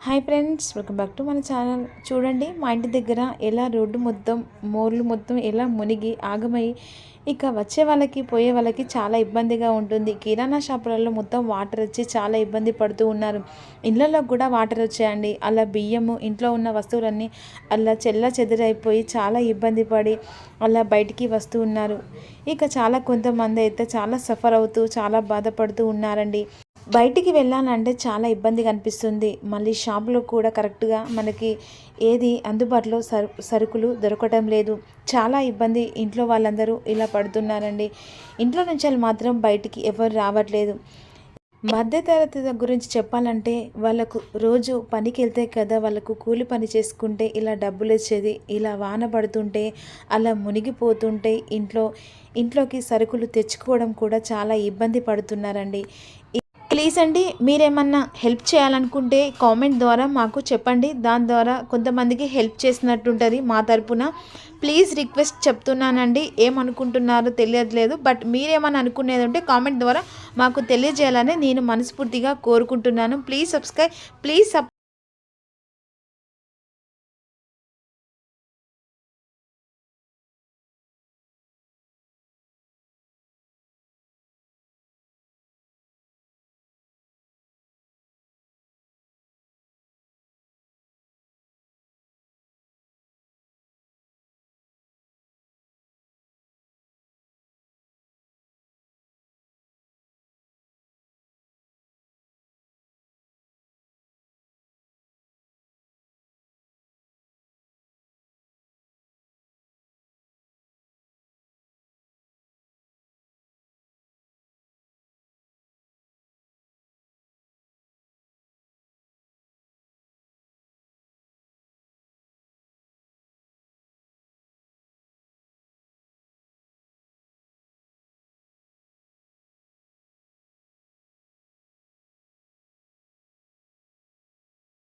Hi friends, welcome back to మన channel. చూడండి, మా ఇంటి దగ్గర ఎలా రోడ్డు మొత్తం మోర్లు మొత్తం ఎలా మునిగి ఆగమై ఇక వచ్చే వాళ్ళకి పోయే వాళ్ళకి చాలా ఇబ్బందిగా ఉంటుంది. కిరాణా షాపులలో మొత్తం వాటర్ వచ్చి చాలా ఇబ్బంది పడుతూ ఉన్నారు. ఇళ్ళల్లో కూడా వాటర్ వచ్చాయండి. అలా బియ్యము ఇంట్లో ఉన్న వస్తువులన్నీ అలా చెల్లా చెదరైపోయి చాలా ఇబ్బంది పడి అలా బయటికి వస్తూ ఉన్నారు. ఇక చాలా కొంతమంది అయితే చాలా సఫర్ అవుతూ చాలా బాధపడుతూ ఉన్నారండి. బయటికి వెళ్ళాలంటే చాలా ఇబ్బందిగా అనిపిస్తుంది. మళ్ళీ షాపులో కూడా కరెక్ట్గా మనకి ఏది అందుబాటులో సరుకులు దొరకటం లేదు. చాలా ఇబ్బంది ఇంట్లో వాళ్ళందరూ ఇలా పడుతున్నారండి. ఇంట్లో నుంచి మాత్రం బయటికి ఎవరు రావట్లేదు. మధ్యతరగతి గురించి చెప్పాలంటే వాళ్ళకు రోజు పనికి వెళ్తే కదా వాళ్ళకు కూలి పని చేసుకుంటే ఇలా డబ్బులు వచ్చేది. ఇలా వాన పడుతుంటే అలా మునిగిపోతుంటే ఇంట్లోకి సరుకులు తెచ్చుకోవడం కూడా చాలా ఇబ్బంది పడుతున్నారండి. ప్లీజ్ అండి, మీరేమన్నా హెల్ప్ చేయాలనుకుంటే కామెంట్ ద్వారా మాకు చెప్పండి. దాని ద్వారా కొంతమందికి హెల్ప్ చేసినట్టుంటుంది మా తరపున. ప్లీజ్ రిక్వెస్ట్ చెప్తున్నానండి. ఏమనుకుంటున్నారో తెలియట్లేదు, బట్ మీరేమన్నా అనుకునేది ఉంటే కామెంట్ ద్వారా మాకు తెలియజేయాలని నేను మనస్ఫూర్తిగా కోరుకుంటున్నాను. Please subscribe, please